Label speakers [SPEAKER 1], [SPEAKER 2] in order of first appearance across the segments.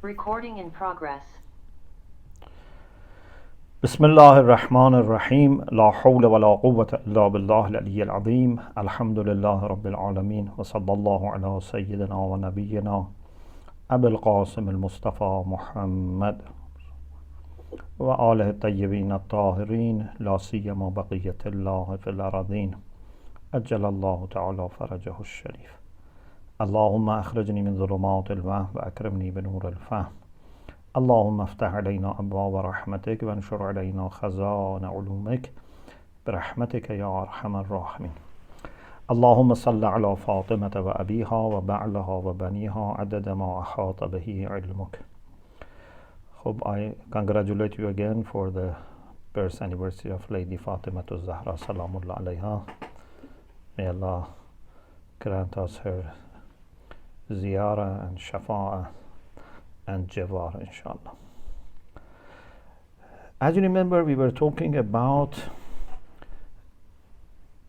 [SPEAKER 1] Recording in progress.
[SPEAKER 2] بسم الله الرحمن الرحيم لا حول ولا قوة إلا بالله العلي العظيم الحمد لله رب العالمين وصلى الله على سيدنا ونبينا أبي القاسم المصطفى محمد وآله الطيبين الطاهرين لا سيما بقية الله في الأراضين أجل الله تعالى فرجه الشريف. اللهم أخرجني من ظلمات الوهم وأكرمني بنور الفهم. اللهم افتح علينا أبواب رحمتك وانشر علينا خزائن علومك برحمتك يا أرحم الراحمين. اللهم صل على فاطمة وأبيها وبعلها وبنيها عدد ما أحاط به علمك. I congratulate you again for the birth anniversary of Lady Fatima Zahra Salamullah alayha. May Allah grant us her ziyarah and shafa'ah and jawar, inshallah. As you remember, we were talking about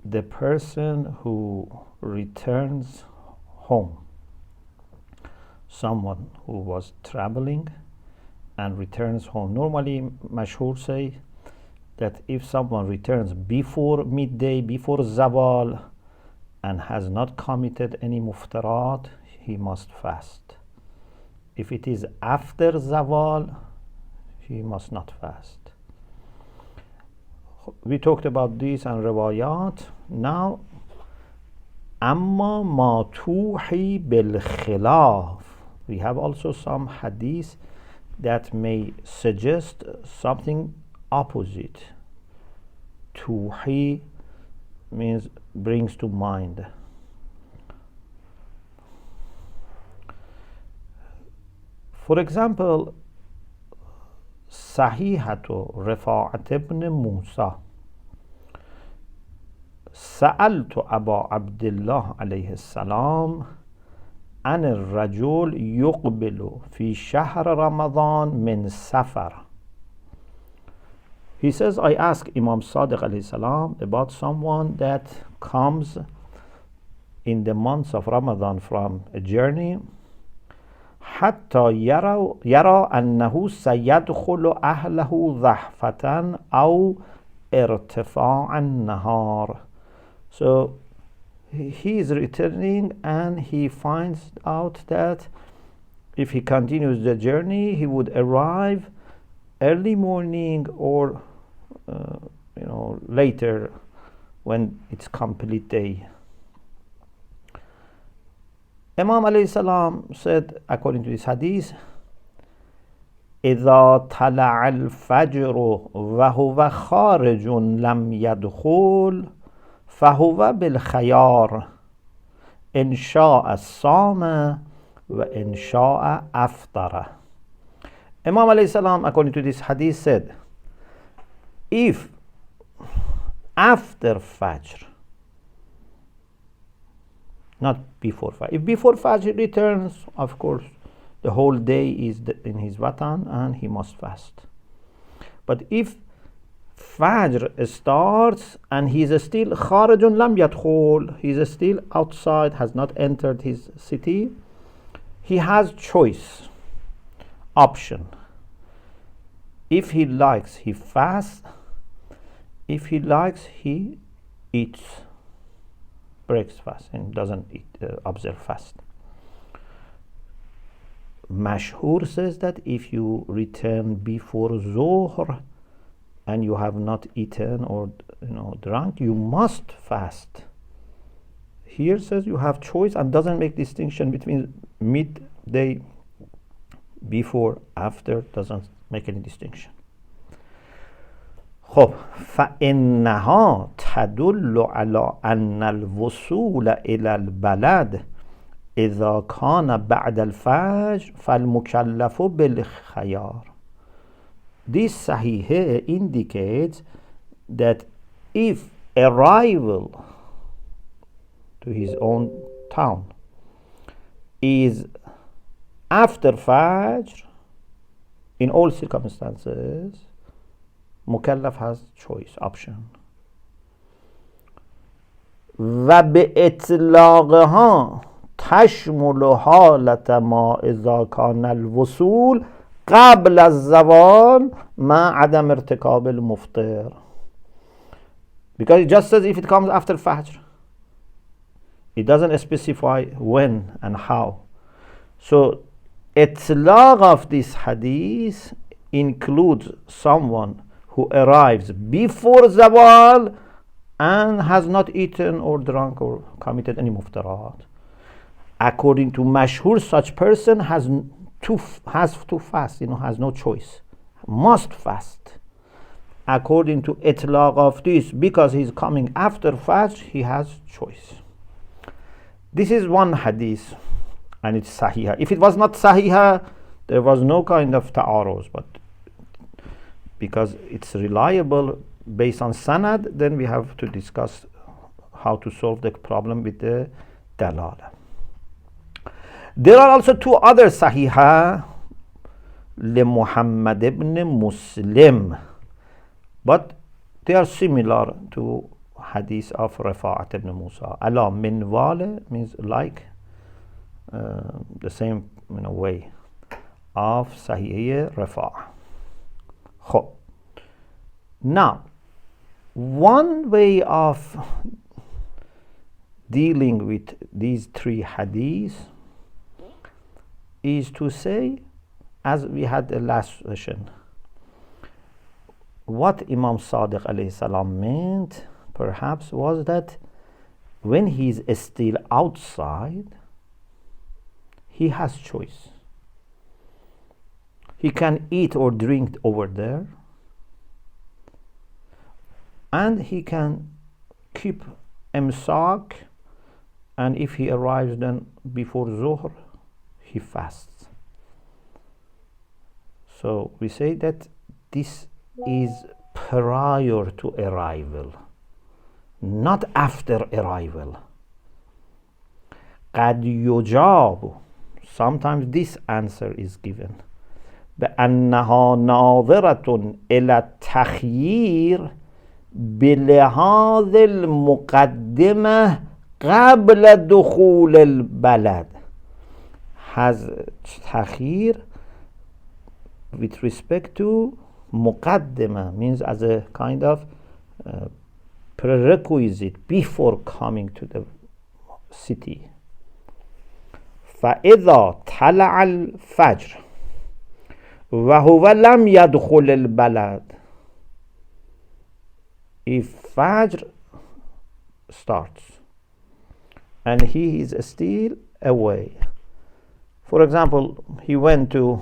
[SPEAKER 2] the person who returns home. Someone who was traveling and returns home. Normally, mashhur say that if someone returns before midday, before zawal, and has not committed any muftarat, he must fast. If it is after zawal, he must not fast. We talked about this and riwayat. Now, amma ma tuhi bil khilaf. We have also some hadith that may suggest something opposite. Tuhi means brings to mind. For example, Sahihatu Rifa'at ibn Musa سألت أبا عبد الله عليه السلام عن الرجل يقبل في شهر رمضان من سفر. He says, I asked Imam Sadiq alayhi salam about someone that comes in the months of Ramadan from a journey حتى يرى أنه سيدخل أهله ضحفة أو ارتفاع النهار. So he is returning and he finds out that if he continues the journey, he would arrive early morning or later when it's complete day. Imam alayhi salam said, according to this hadith, إذا طلع الفجر وهو خارج لم يدخل فهو بالخيار إن شاء صام وإن شاء أفطر. Imam alayhi salam, according to this hadith, said, if after Fajr, not before Fajr, if before Fajr returns, of course, the whole day is in his watan and he must fast. But if Fajr starts and he is still kharajun lam yadkhul, he is still outside, has not entered his city, he has choice, option. If he likes, he fasts. If he likes, he eats, breaks fast and doesn't observe fast. Mashhur says that if you return before Zuhr and you have not eaten or drunk, you must fast. Here says you have choice and doesn't make distinction between midday, before, after, doesn't make any distinction. خب فإنها تدل على أن الوصول إلى البلد إذا كان بعد الفجر فالمكلف بالخيار. This Sahih indicates that if arrival to his own town is after Fajr, in all circumstances, Mukallaf has choice, option. و به اطلاقها تشمل حالة ما إذا كان الوصول قبل الزوال مع عدم ارتكاب المفطر. Because it just says if it comes after Fajr. It doesn't specify when and how. So itlaq of this hadith includes someone who arrives before Zawal and has not eaten or drunk or committed any muftarat. According to Mashhur, such person has to fast, has no choice, must fast. According to itlaq of this, because he's coming after Fajr, he has choice. This is one hadith, and it's sahih. If it was not sahih, there was no kind of ta'aruz, but because it's reliable based on sanad, then we have to discuss how to solve the problem with the dalala. There are also two other sahihah li Muhammad ibn Muslim, but they are similar to hadith of Rafa'at ibn Musa. Ala minwale means like, the same way of Sahih Rafa'. Now, one way of dealing with these three hadiths is to say, as we had the last session, what Imam Sadiq alayhi salam meant perhaps was that when he is still outside, he has choice. He can eat or drink over there, and he can keep imsak, and if he arrives then before Zuhr, he fasts. So we say that this is prior to arrival, not after arrival. قد يجاب, sometimes this answer is given, بأنها ناظرة إلى التخيير بلحاظ المقدمة قبل دخول البلد. Has تخيير with respect to muqaddimah, means as a kind of prerequisite before coming to the city. فإذا طلع الفجر وهو لم يدخل البلد, if Fajr starts and he is still away, for example, he went to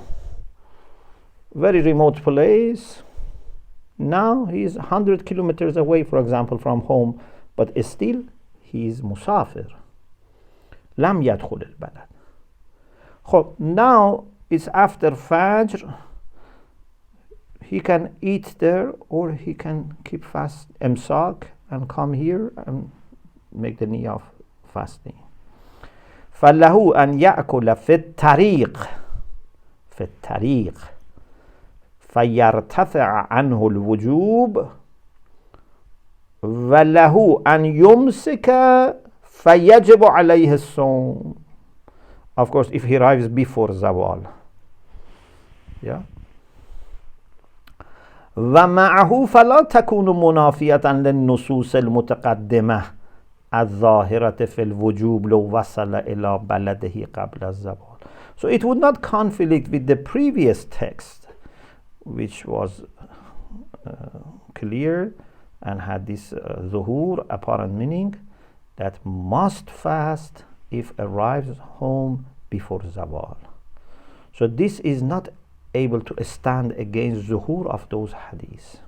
[SPEAKER 2] very remote place, now he is 100 kilometers away, for example, from home, but still he is musafir. لم يدخل البلد. Now it's after Fajr, he can eat there or he can keep fast, imsak, and come here and make the niyyah of fasting. فله أن يأكل في الطريق فيرتفع عنه الوجوب وله أن يمسك فيجب عليه الصوم. Of course, if he arrives before Zawal. Yeah. ومعه فلا تكون منافية للنصوص المتقدمة الظاهرة في الوجوب لو وصل إلى بلده قبل الزوال. So it would not conflict with the previous text, which was clear and had this zuhur, apparent meaning, that must fast if arrives home before Zawal. So this is not able to stand against zuhur of those hadiths.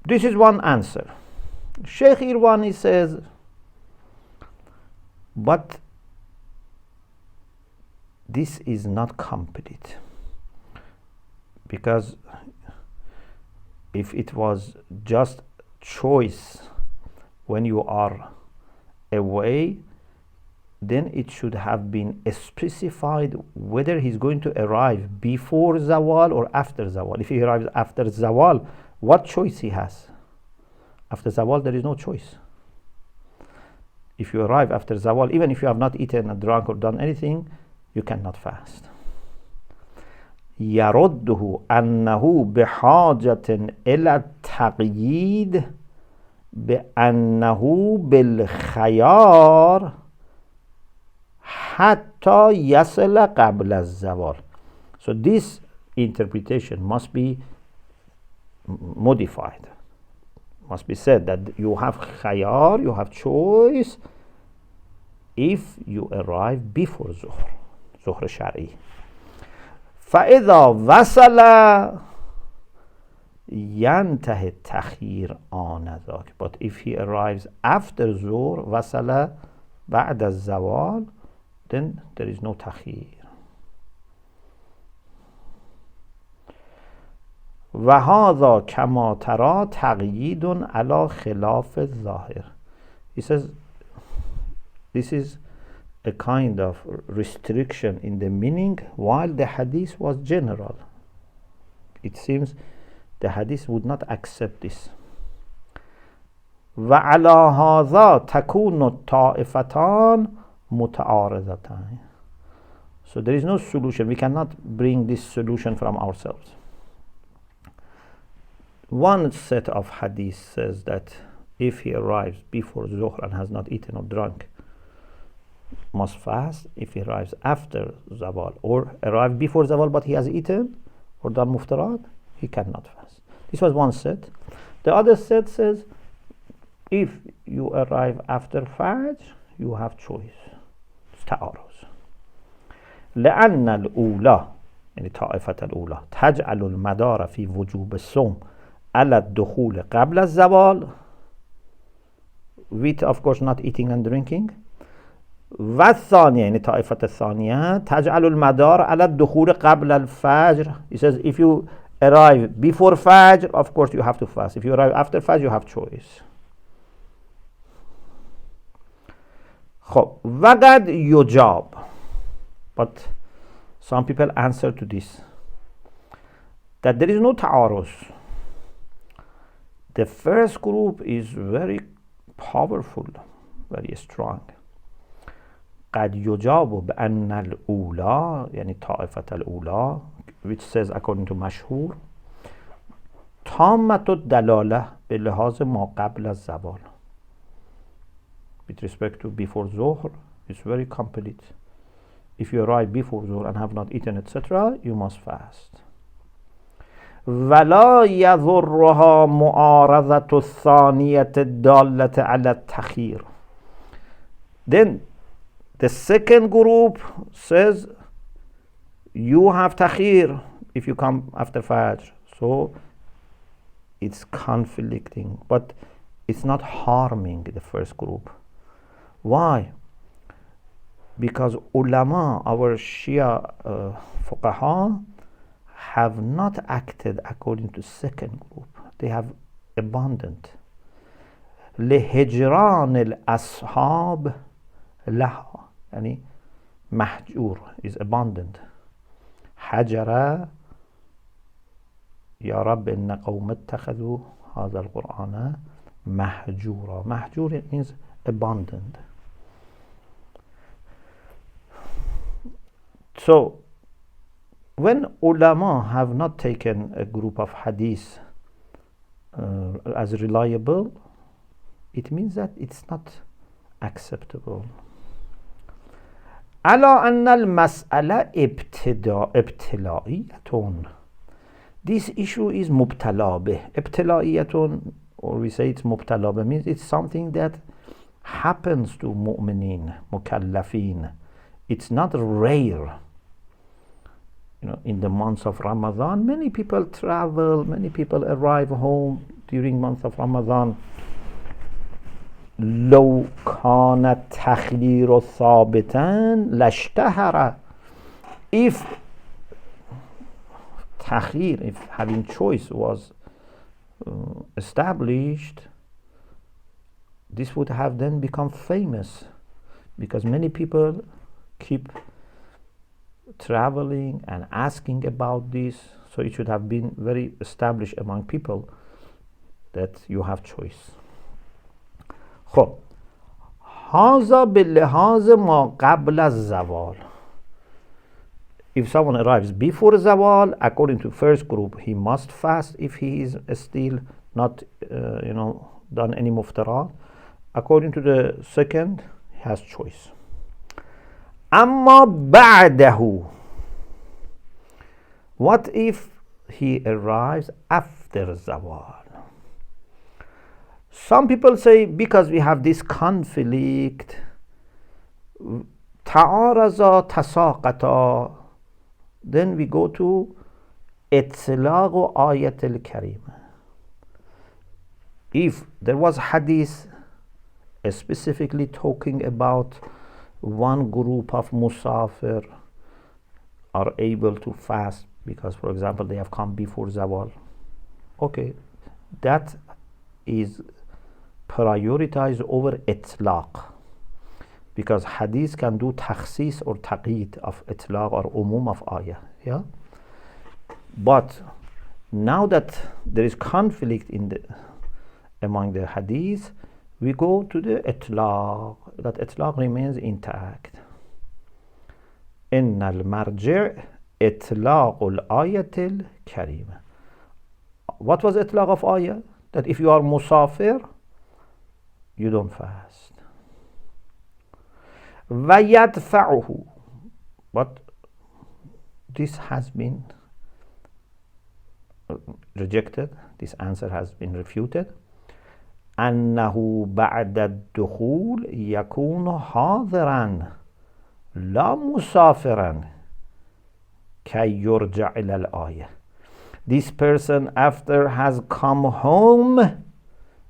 [SPEAKER 2] This is one answer. Sheikh Irwani says, but this is not complete, because if it was just choice when you are away, then it should have been specified whether he's going to arrive before Zawal or after Zawal. If he arrives after Zawal, what choice he has? After Zawal, there is no choice. if you arrive after zawal, even if you have not eaten or drunk or done anything, you cannot fast. يرده أنه بحاجة إلى التقييد بأنه بالخيار حتى يصل قبل الزوال. So this interpretation must be modified. Must be said that you have khayar, you have choice if you arrive before Zuhr Shari. فإذا وصل ينتهي التخيير آنذاك. But if he arrives after Zuhr, وصل بعد الزوال, then there is no تخيير. وهذا كما ترى تقييد على خلاف الظاهر. He says this is a kind of restriction in the meaning while the hadith was general. It seems the hadith would not accept this. وعلى هذا تكون الطائفتان متعارضتان. So there is no solution. We cannot bring this solution from ourselves. One set of hadith says that if he arrives before Zuhr and has not eaten or drunk, must fast. If he arrives after Zawal or arrived before Zawal but he has eaten or done muftarat, he cannot fast. This was one set. The other set says if you arrive after Fajr, you have choice. It's ta'aruz. لأن الأولى يعني طائفة الأولى تجعل المدار في وجوب الصوم على الدخول قبل الزوال, with of course not eating and drinking. والثانية يعني طائفة الثانية تجعل المدار على الدخول قبل الفجر. He says if you arrive before Fajr, of course you have to fast. If you arrive after Fajr, you have choice. خب وقد يجاب. But some people answer to this that there is no ta'aruz. The first group is very powerful, very strong. قد يجاب بأن الأولى يعني طائفة الأولى, which says according to مشهور تامة الدلالة بلحاظ ما قبل الزوال. With respect to before Zuhr, it's very complete. If you arrive before Zuhr and have not eaten, etc., you must fast. ولا يضرها معارضة الثانية الدالة على التخيير. Then the second group says you have takhir if you come after Fajr. So it's conflicting, but it's not harming the first group. Why? Because ulama, our Shia fuqaha, have not acted according to second group. They have abandoned. لهجران الأصحاب لها يعني محجور is abandoned. حجر يا رب إن قوم اتخذوا هذا القرآن محجورا. محجور means abandoned. So when ulama have not taken a group of hadith as reliable, it means that it's not acceptable. على أن المسألة ابتلائية. This issue is مبتلى به. ابتلائية, or we say it's مبتلى به, means it's something that happens to mu'minin, mukallafin. It's not rare. You know, in the months of Ramadan, many people travel, many people arrive home during month of Ramadan. لو كان التخيير ثابتا لاشتهر. If takhir, if having choice was established, this would have then become famous, because many people keep traveling and asking about this. So it should have been very established among people that you have choice. خب هذا بلحاظ ما قبل الزوال. If someone arrives before zawal, according to first group, he must fast if he is still not, done any muftarat. According to the second, he has choice. Amma ba'dahu. What if he arrives after zawal? Some people say because we have this conflict, ta'araza tasaqata, then we go to itlaq ayat al-karima. If there was hadith specifically talking about one group of musafir are able to fast because, for example, they have come before zawal, okay, that is prioritized over itlaq, because hadith can do takhsis or taqeed of itlaq or umum of ayah. Yeah, but now that there is conflict among the hadith, we go to the itlaq. That itlaq remains intact. Inna al-marji' itlaq al-ayat al-karima. What was itlaq of ayah? That if you are musafir, you don't fast. وَيَدْفَعُهُ. But this has been rejected. This answer has been refuted. أنه بعد الدخول يكون حاضرا لا مسافرا كي يرجع إلى الآية. This person, after has come home,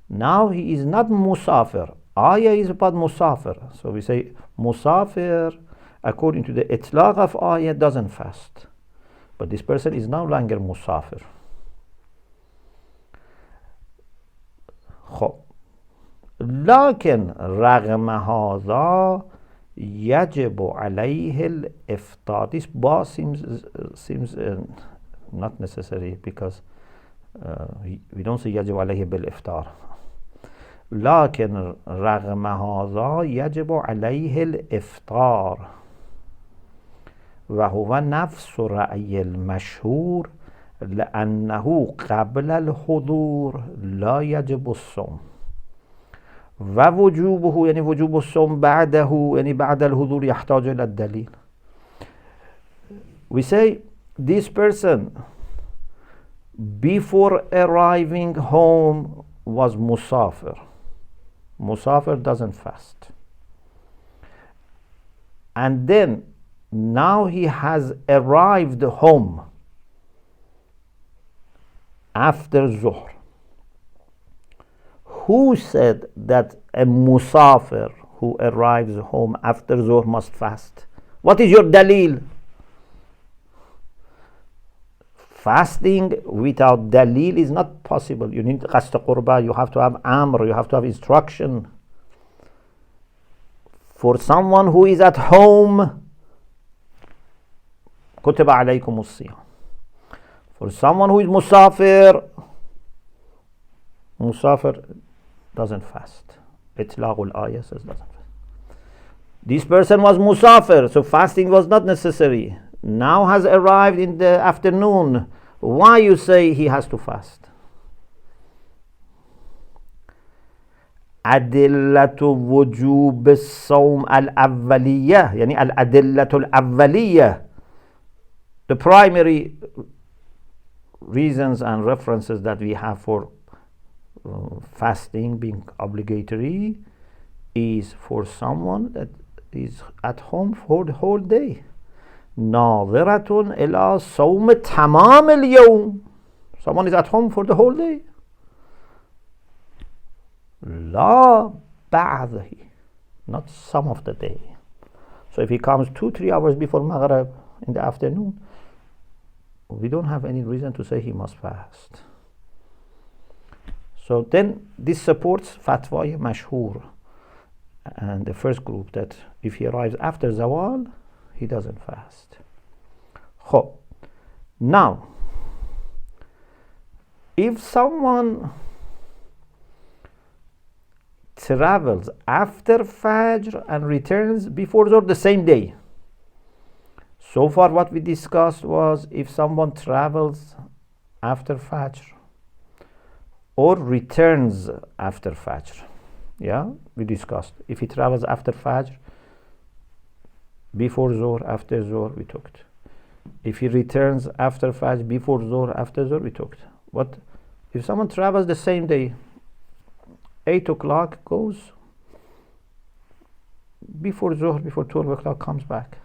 [SPEAKER 2] now he is not musafir. Ayah is about musafir. So we say musafir, according to the itlaq of ayah, doesn't fast. But this person is no longer musafir. خب لكن رغم هذا يجب عليه الإفطار. This ba seems not necessary, because we don't say يجب عليه بالإفطار. لكن رغم هذا يجب عليه الإفطار وهو نفس رأي المشهور لأنه قبل الحضور لا يجب الصوم ووجوبه يعني وجوب الصوم بعده يعني بعد الحضور يحتاج إلى الدليل. We say this person before arriving home was musafir. Musafir doesn't fast. And then now he has arrived home after Zuhr. Who said that a musafir who arrives home after Zuhr must fast? What is your dalil? Fasting without dalil is not possible. You need qasd qurba, you have to have amr, you have to have instruction. For someone who is at home, kutiba alaykum as-siyam. For someone who is musafir doesn't fast. Itlaq al-ayah says doesn't fast. This person was musafir, so fasting was not necessary. Now has arrived in the afternoon. Why you say he has to fast? أدلة وجوب الصوم الأولية يعني الأدلة الأولية. The primary reasons and references that we have for fasting being obligatory is for someone that is at home for the whole day. ناظرة إلى صوم تمام اليوم. Someone is at home for the whole day. لا بعضه, not some of the day. So if he comes 2-3 hours before Maghrib in the afternoon, we don't have any reason to say he must fast. So then this supports fatwa mashhur and the first group that if he arrives after zawal, he doesn't fast. خب. Now, if someone travels after Fajr and returns before Zuhr the same day. So far what we discussed was if someone travels after Fajr or returns after Fajr. Yeah, we discussed. If he travels after Fajr, before Zuhr, after Zuhr, we took it. If he returns after Fajr, before Zuhr, after Zuhr, we took it. What if someone travels the same day, 8 o'clock goes, before Zuhr, before 12 o'clock comes back.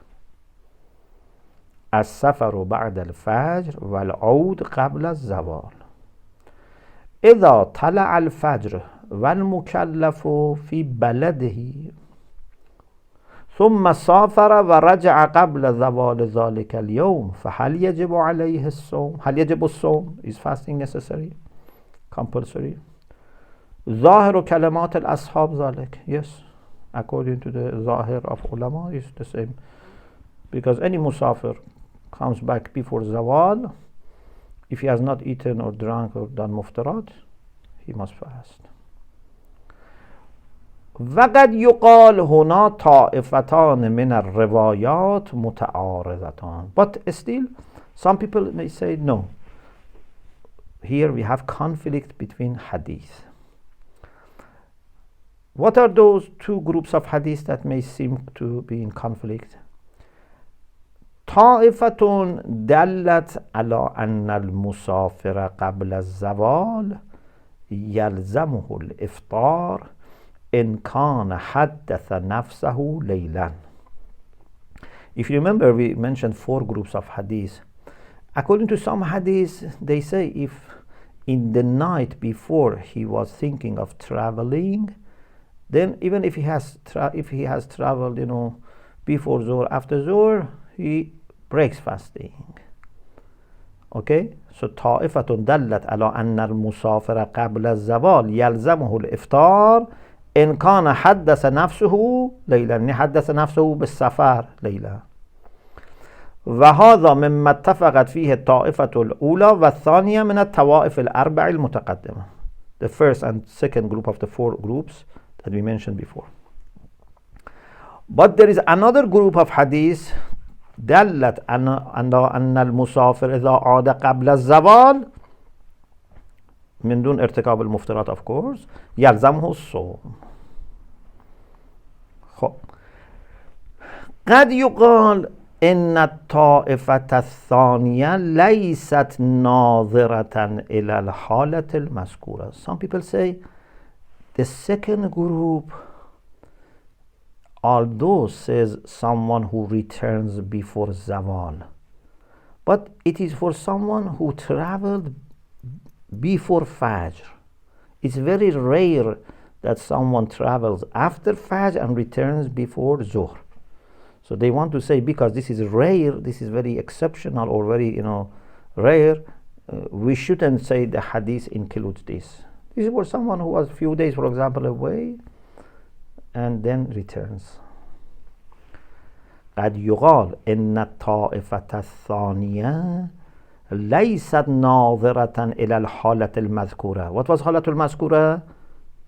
[SPEAKER 2] السفر بعد الفجر والعود قبل الزوال إذا طلع الفجر والمكلف في بلده ثم سافر ورجع قبل زوال ذلك اليوم فهل يجب عليه الصوم؟ هل يجب الصوم? Is fasting necessary? Compulsory? ظاهر كلمات الأصحاب ذلك. Yes, according to the ظاهر of ulama is the same, because any musafir comes back before zawal, if he has not eaten or drunk or done muftarat, he must fast. وقد يقال هنا طائفتان من الروايات متعارضتان. But still, some people may say no. Here we have conflict between hadith. What are those two groups of hadith that may seem to be in conflict? طائفة دلت على أن المسافر قبل الزوال يلزمه الإفطار إن كان حدث نفسه ليلا. If you remember, we mentioned 4 groups of hadith. According to some hadith, they say if in the night before he was thinking of traveling, then even if he has traveled, before Zuhr, after Zuhr, he breaks fasting. Okay, so طائفة دلت على أن المسافر قبل الزوال يلزمه الإفطار إن كان حدث نفسه ليلا. حدث نفسه بالسفر ليلا. وهذا مما اتفقت فيه الطائفة الأولى والثانية من الطوائف الأربع المتقدمة. The first and second group of the 4 groups that we mentioned before. But there is another group of hadith دلت أن المسافر إذا عاد قبل الزوال من دون ارتكاب المفترات of course يلزمه الصوم. خب قد يقال إن الطائفة الثانية ليست ناظرة إلى الحالة المذكورة. Some people say the second group, although says someone who returns before zawal, but it is for someone who traveled before Fajr. It's very rare that someone travels after Fajr and returns before Zuhr. So they want to say, because this is rare, this is very exceptional or very rare, we shouldn't say the hadith includes this. This is for someone who was a few days, for example, away and then returns. قد يقال إن الطائفة الثانية ليست ناظرة إلى الحالة المذكورة. What was حالة المذكورة?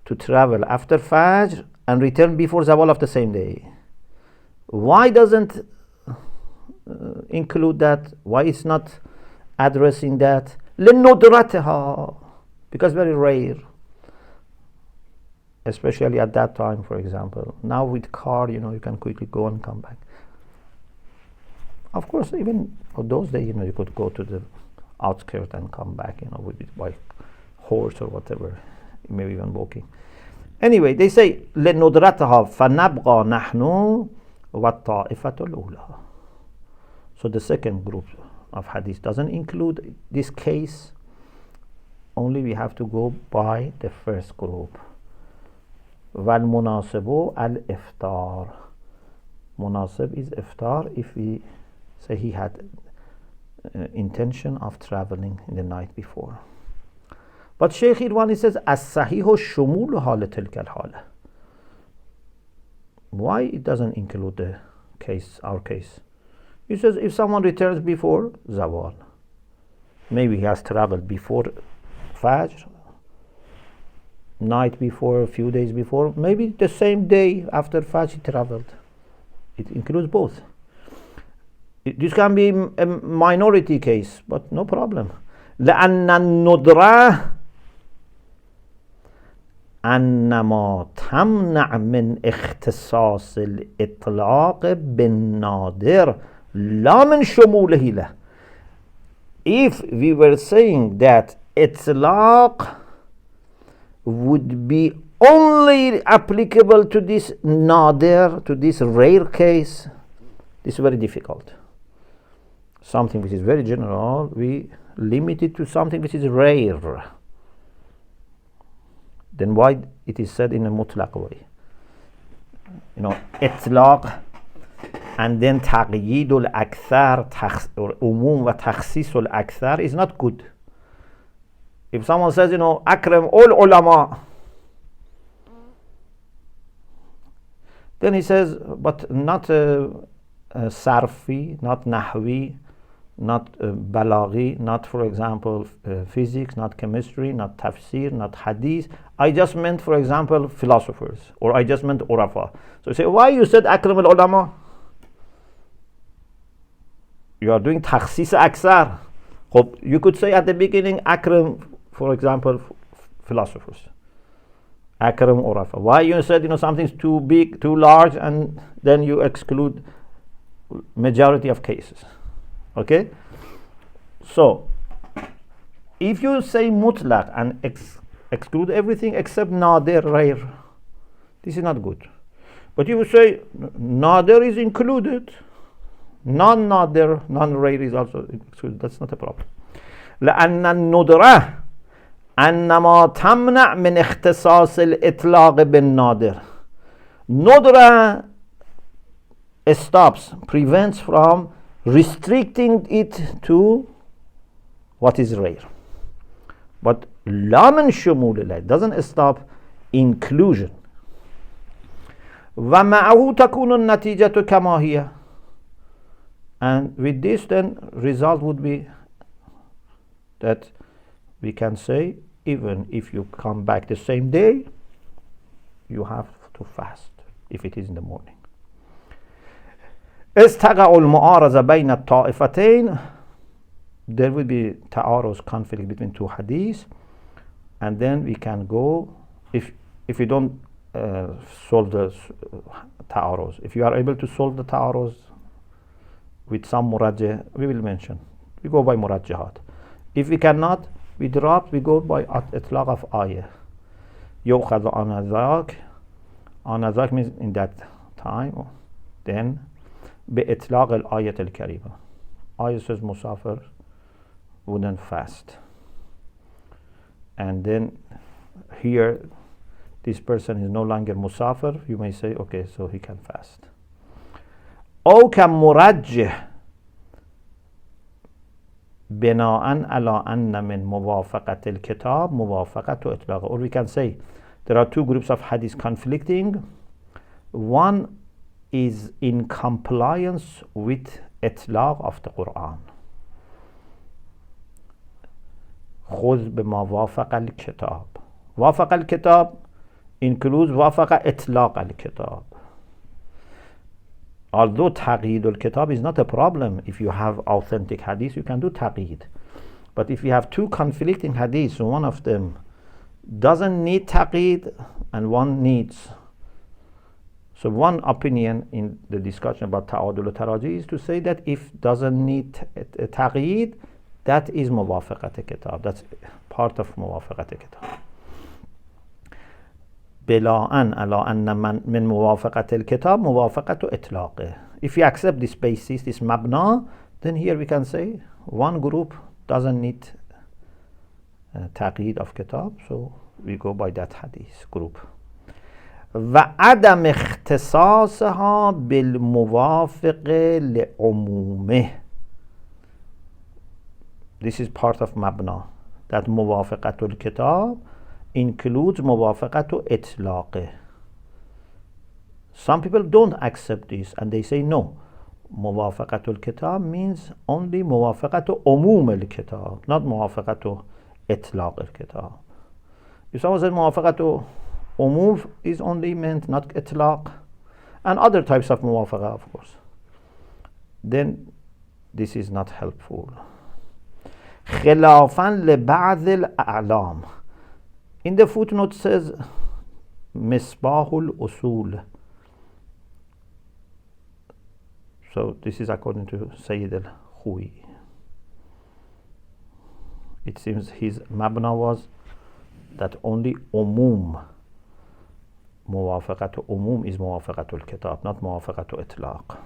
[SPEAKER 2] To travel after Fajr and return before Zawal of the same day. Why doesn't include that? Why it's not addressing that? لندرتها, because very rare, especially at that time, for example. Now with car, you can quickly go and come back. Of course, even for those days, you could go to the outskirts and come back, by horse or whatever, maybe even walking. Anyway, they say لندرتها فنبقى نحن والطائفة الأولى. So the second group of hadith doesn't include this case. Only we have to go by the first group. والمناسب الإفطار. Munasib is iftar if we say he had intention of traveling in the night before. But Shaykh Irwani says الصحيح شمول حال تلك الحالة. Why it doesn't include the case, our case? He says if someone returns before Zawal, maybe he has traveled before Fajr, night before, a few days before, maybe the same day after Fajr he traveled. It includes both. This can be a minority case, but no problem. لأن الندرة أنما تمنع من اختصاص الإطلاق بالنادر لا من شموله له. If we were saying that itlaq would be only applicable to this nadir, to this rare case, this is very difficult. Something which is very general, we limit it to something which is rare. Then why it is said in a mutlaq way? Itlaq and then taqyid al-akthar, or umum wa takhsis al-akthar is not good. If someone says, akram all ulama, then he says, but not sarfi, not nahwi, not balaghi, not, for example, physics, not chemistry, not tafsir, not hadith. I just meant, for example, philosophers, or I just meant urafa. So you say, why you said akram al-ulama? You are doing takhsis aksar. You could say at the beginning, akram, for example, philosophers. Akram urafa. Why you said, something's too big, too large, and then you exclude majority of cases. Okay? So, if you say mutlaq and exclude everything except nadir, rare, this is not good. But you say nadir is included, non-nadir, non-rare is also excluded. That's not a problem. لأن الندرة أنما تمنع من اختصاص الإطلاق بالنادر. Nudra stops, prevents from restricting it to what is rare. But لا من شمول له doesn't stop inclusion. ومعه تكون النتيجة كما هي. And with this then result would be that we can say even if you come back the same day, you have to fast if it is in the morning. استقع المعارضة بين الطائفتين. There will be ta'aruz, conflict between two hadiths, and then we can go, if you don't solve the ta'aruz, if you are able to solve the ta'aruz with some murajjah, we will mention, we go by murajjahat. If we cannot, we go by itlaq of ayah. يُؤْخَذُ عَنَ ذَاك means in that time. Then بإطلاق الآية الكريمة. Ayah says musafir wouldn't fast. And then here this person is no longer musafir, you may say, okay, so he can fast. أو كمرجح بناء على أن من موافقة الكتاب موافقة إطلاق. Or we can say there are two groups of hadith conflicting. One is in compliance with إطلاق of the Quran. خذ بما وافق الكتاب. وافق الكتاب includes وافق إطلاق الكتاب. Although taqeed al-kitab is not a problem, if you have authentic hadith, you can do taqeed. But if you have two conflicting hadiths, so one of them doesn't need taqeed and one needs. So one opinion in the discussion about ta'adul al-taraji is to say that if doesn't need taqeed, that is muwafaqat al-kitab. That's part of muwafaqat al-kitab. بلاءً على أن من موافقة الكتاب موافقة إطلاقه. If you accept this basis, this mabna, then here we can say one group doesn't need taqeed of kitab, so we go by that hadith group. وعدم اختصاصها بالموافق لعمومه. This is part of mabna, that موافقة الكتاب includes muwafaqatu itlaqih. Some people don't accept this and they say no. Muwafaqatul kitab means only muwafaqatu umum al kitab, not muwafaqatu itlaq al kitab. If someone says muwafaqatu umum is only meant, not itlaq, and other types of muwafaqa, of course, then this is not helpful. خلافاً لبعض الأعلام. In the footnote says مصباح الأصول. So this is according to Sayyid al-Khuwi. It seems his mabna was that only umum, muwafaqatu umum is muwafaqatu al-kitab, not muwafaqatu itlaq.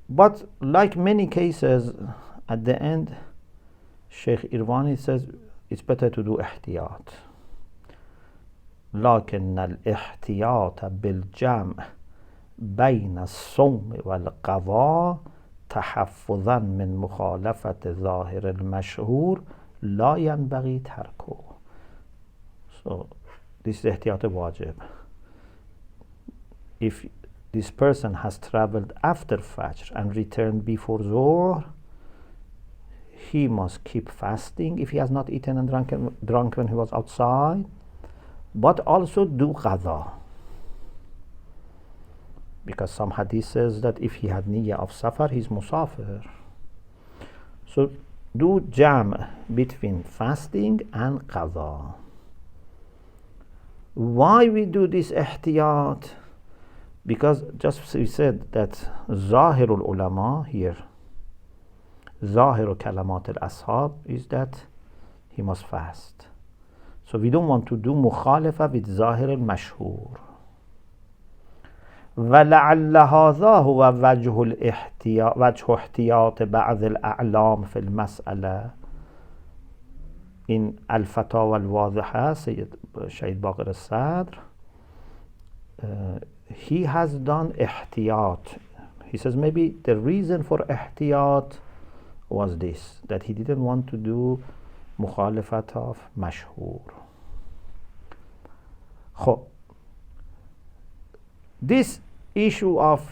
[SPEAKER 2] But like many cases, at the end, Sheikh Irvani says it's better to do احتياط. لكن الاحتياط بالجمع بين الصوم والقضاء تحفظا من مخالفة ظاهر المشهور لا ينبغي تركه. So this is احتياط واجب. If this person has traveled after Fajr and returned before Zuhr, he must keep fasting if he has not eaten and drunk when he was outside, but also do qadha. Because some hadith says that if he had niyyah of safar, he's musafir. So do jam between fasting and qadha. Why we do this ihtiyat? Because just we said that Zahirul Ulama here, Zahiru Kalamat al-Ashab, is that he must fast. So we don't want to do mukhalafa with Zahir al-Mashhur. وَلَعَلَّ هَذَا هُوَ وَجْهُ احْتِياطِ بَعْضِ الْأَعْلَامِ فِي الْمَسْأَلَةِ. In Al-Fatawa al-Wadiha, Sayyid Shaykh Dr Sadr, he has done ihtiyat. He says maybe the reason for ihtiyat was this, that he didn't want to do mukhalafat of mashhur. This issue of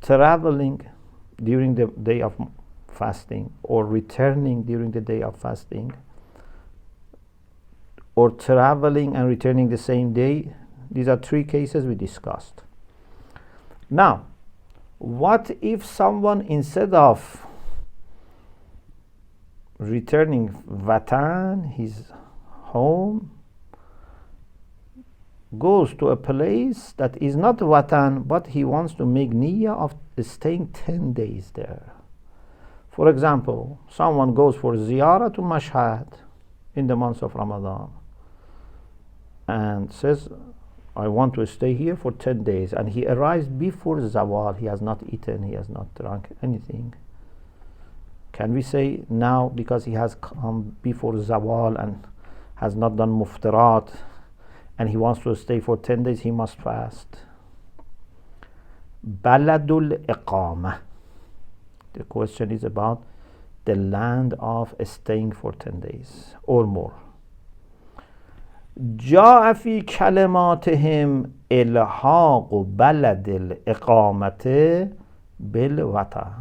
[SPEAKER 2] traveling during the day of fasting, or returning during the day of fasting, or traveling and returning the same day, these are three cases we discussed. Now, what if someone, instead of returning Vatan, his home, goes to a place that is not Vatan, but he wants to make niyyah of staying 10 days there? For example, someone goes for ziyarah to Mashhad in the months of Ramadan and says, I want to stay here for 10 days, and he arrives before Zawal. He has not eaten, he has not drunk anything. Can we say now, because he has come before Zawal and has not done muftarat, and he wants to stay for 10 days, he must fast? Baladul Iqamah. The question is about the land of staying for 10 days or more. جاء في كلماتهم إلحاق بلد الإقامة بالوطن.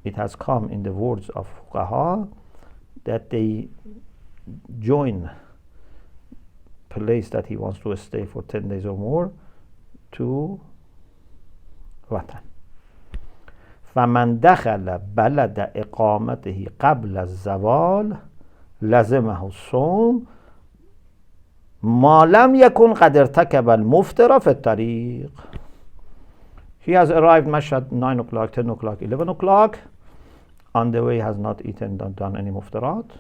[SPEAKER 2] It has come in the words of fuqaha that they join place that he wants to stay for 10 days or more to وطن. فمن دخل بلد إقامته قبل الزوال لزمه الصوم ما لم يكن قد ارتكب المفطر في الطريق. He has arrived Mashhad 9 o'clock, 10 o'clock, 11 o'clock. On the way, has not eaten, not done any muftarat,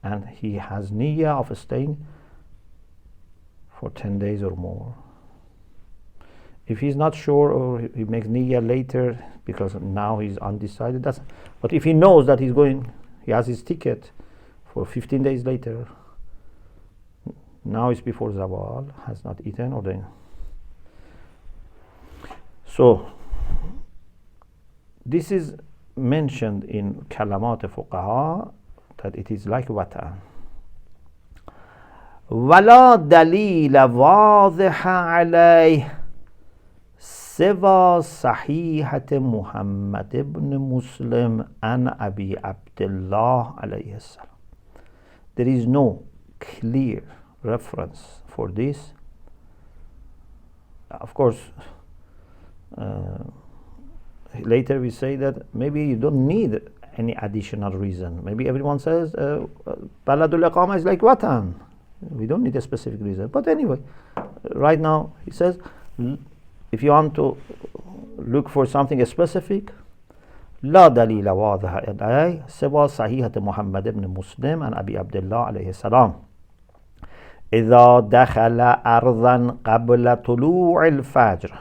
[SPEAKER 2] and he has niyyah of staying for 10 days or more. If he's not sure, or he makes niyyah later because now he's undecided, but if he knows that he's going, he has his ticket for 15 days later, now it's before Zawal, has not eaten or then. So this is mentioned in Kalamat Fuqaha that it is like Watan. ولا دليل واضح عليه سوى صحيحة محمد بن مسلم عن أبي عبد الله عليه السلام. There is no clear reference for this. Of course, later we say that maybe you don't need any additional reason. Maybe everyone says Baladul Iqama is like Watan. We don't need a specific reason. But anyway, right now he says, if you want to look for something specific, لا دليل واضح عليه سوى صحيحة محمد بن مسلم عن أبي عبد الله عليه السلام إذا دخل أرضا قبل طلوع الفجر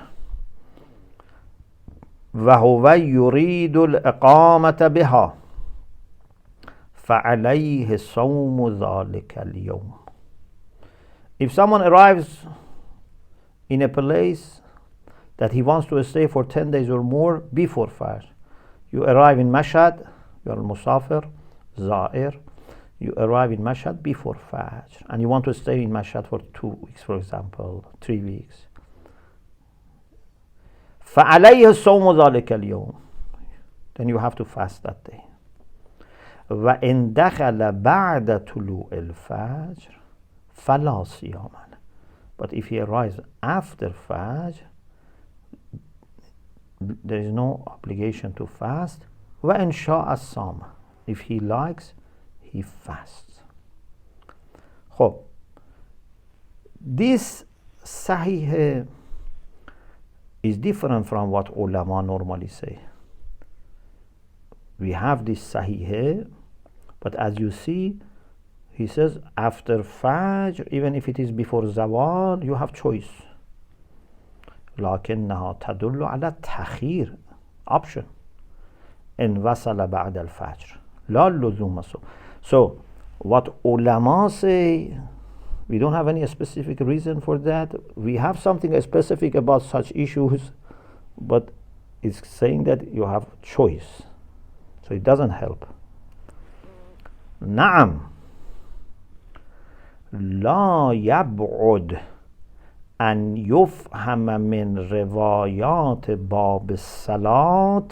[SPEAKER 2] وهو يريد الإقامة بها فعليه صوم ذلك اليوم. If someone arrives in a place that he wants to stay for 10 days or more before Fajr, you arrive in Mashhad, you are Musafir, Za'ir, you arrive in Mashhad before Fajr, and you want to stay in Mashhad for 2 weeks, for example, 3 weeks. فَعَلَيْهِ الصَّوْمُ ذَلِكَ الْيَوْمِ. Then you have to fast that day. وَإِنْ دَخَلَ بَعْدَ طُلُوعِ الْفَجْرِ فَلَا صِيَامَ. But if he arrives after Fajr, there is no obligation to fast. وَإِنْ شَاءَ الصَّامَ. If he likes, he fasts. خب, this Sahih is different from what ulama normally say. We have this Sahih, but as you see, he says after Fajr, even if it is before Zawal, you have choice. لكنها تدل على التأخير, option. إن وصل بعد الفجر لا لزوم الصوم. So what ulama say, we don't have any specific reason for that. We have something specific about such issues, but it's saying that you have choice, so it doesn't help. نعم لا يبعد أن يفهم من روايات باب الصلاة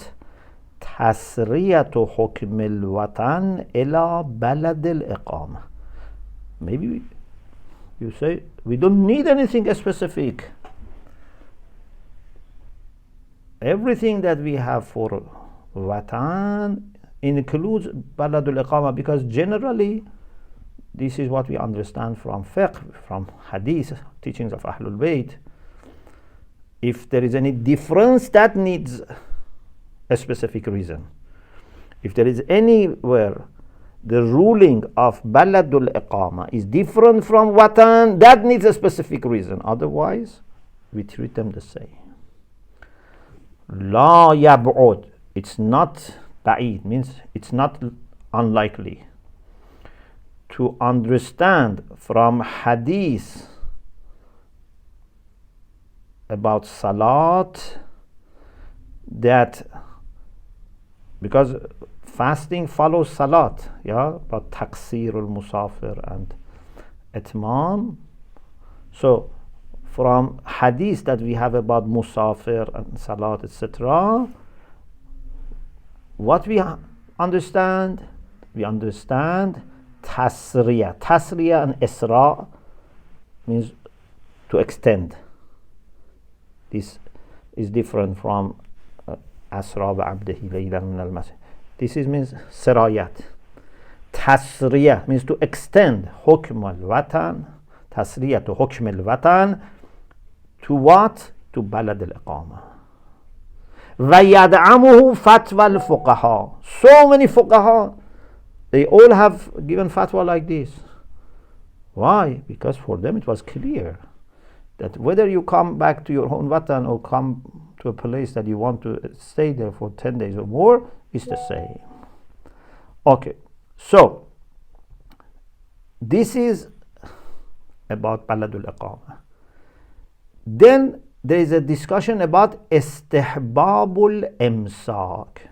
[SPEAKER 2] تسرية حكم الوطن إلى بلد الإقامة. Maybe you say we don't need anything specific. Everything that we have for Watan includes Baladul Iqama, because generally this is what we understand from fiqh, from hadith, teachings of Ahlul Bayt. If there is any difference, that needs a specific reason. If there is anywhere the ruling of Baladul Iqama is different from Watan, that needs a specific reason. Otherwise, we treat them the same. La yab'ud, it's not ba'id, means it's not unlikely. To understand from hadith about salat that, because fasting follows salat, about taqsir al-musafir and itmam. So from hadith that we have about musafir and salat, etc., what we understand? We understand tasriya. Tasriya and isra means to extend. This is different from asra ba'abdihi laylan min al-masjid. This means sirayat. Tasriya means to extend hukm al-watan, tasriya to hukm al-watan, to what? To balad al-iqama. وَيَدْعَمُهُ فَتْوَى الْفُقَهَا. So many fuqaha, they all have given fatwa like this. Why? Because for them it was clear that whether you come back to your own watan or come to a place that you want to stay there for 10 days or more, it's the same. Okay, so this is about Baladul Iqama. Then there is a discussion about istihbabul imsak.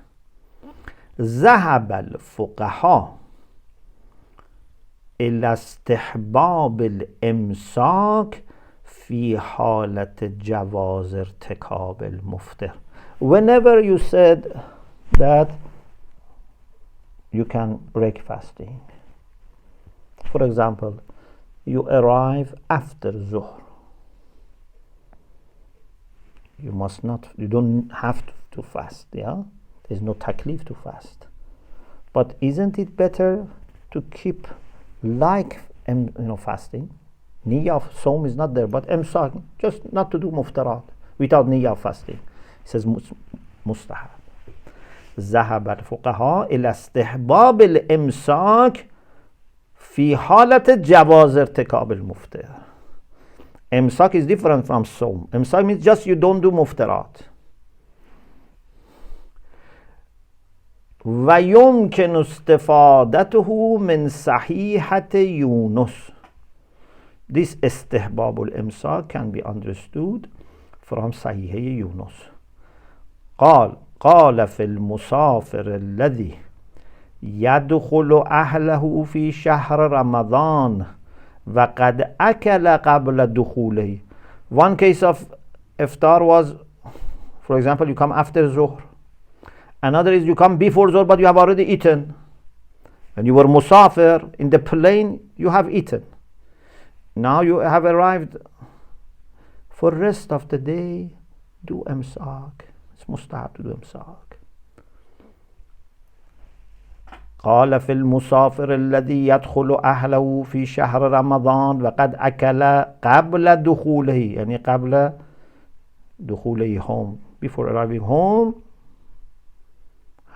[SPEAKER 2] ذهب الفقهاء إلى استحباب الإمساك في حالة جواز ارتكاب المفطر. Whenever you said that you can break fasting, for example, you arrive after Zuhr, you don't have to fast, yeah? There's no taklif to fast. But isn't it better to keep like fasting? Niyyah of Sawm is not there, but imsak, just not to do muftarat without niyyah of fasting. It says mustahab. ذهب الفقهاء إلى استحباب الإمساك في حالة جواز ارتكاب المفطر. Imsak is different from Sawm. Imsak means just you don't do muftarat. ويمكن استفادته من صحيحة يونس. This استحباب الإمساك can be understood from صحيح يونس. قال في المسافر الذي يدخل أهله في شهر رمضان وقد أكل قبل دخوله. One case of iftar was, for example, you come after Zuhr. Another is you come before Zuhr but you have already eaten. When you were musafir in the plane, you have eaten. Now you have arrived. For rest of the day, do imsak. It's mustahab to do imsak. قال في المسافر الذي يدخل أهله في شهر رمضان وقد أكل قبل دخوله, يعني قبل دخوله home, before arriving home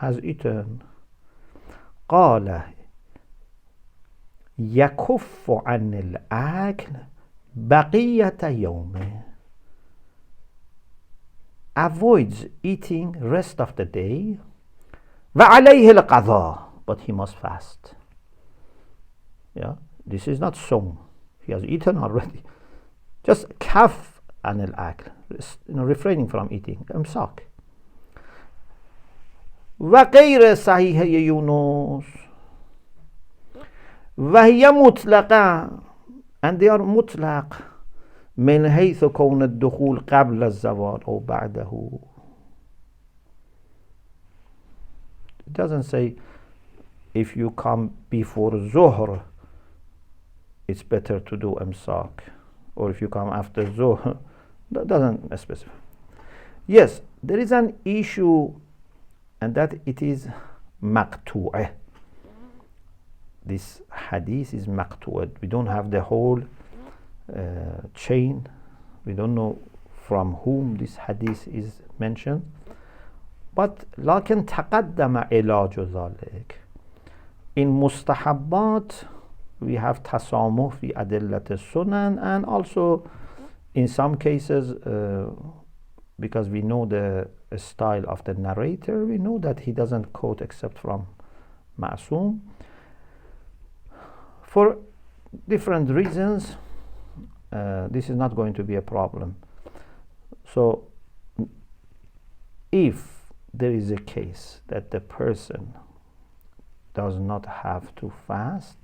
[SPEAKER 2] has eaten. قال يكف عن الأكل بقية يومه, avoids eating rest of the day. وعليه القضاء, but he must fast. Yeah, this is not Sawm. He has eaten already. Just kaf an al-akl, refraining from eating. Imsak. وغير صحيح يونس وهي مطلقة, and they are مطلق من حيث كون الدخول قبل الزوال أو بعده. It doesn't say if you come before Zuhr it's better to do imsak, or if you come after Zuhr. That doesn't specify. Yes, there is an issue, and that it is maqtu'ah. This hadith is maqtu'ah. We don't have the whole chain. We don't know from whom this hadith is mentioned. But لكن تقدم علاج ذلك. In mustahabbat we have tasamuh fi adillat sunan, and also in some cases because we know the style of the narrator, we know that he doesn't quote except from ma'soom. For different reasons, this is not going to be a problem. So if there is a case that the person does not have to fast,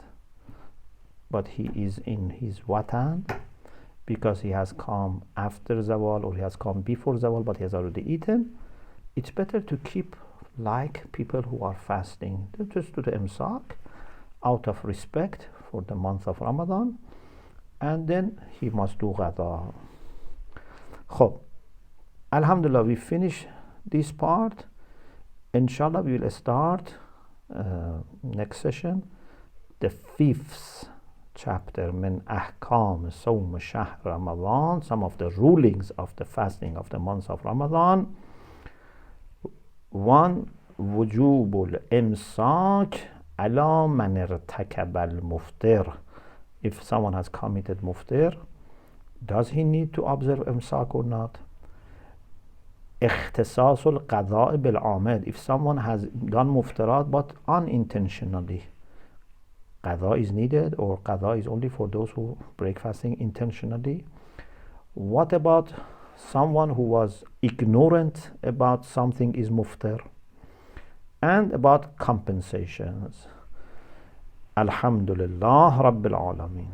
[SPEAKER 2] but he is in his watan because he has come after Zawal or he has come before Zawal but he has already eaten, it's better to keep like people who are fasting. Just do the imsak out of respect for the month of Ramadan, and then he must do ghada. خب, Alhamdulillah, we finish this part. Inshallah, we will start next session the 5th chapter, من أحكام صوم شهر Ramadan, some of the rulings of the fasting of the month of Ramadan. 1. وجوب الإمساك على من ارتكب المفطر. If someone has committed muftir, does he need to observe imsak or not? اختصاص القضاء بالعامد. If someone has done muftarat but unintentionally, qada is needed, or qada is only for those who break fasting intentionally. What about someone who was ignorant about something is muftar? And about compensations. Alhamdulillah Rabbil Alameen.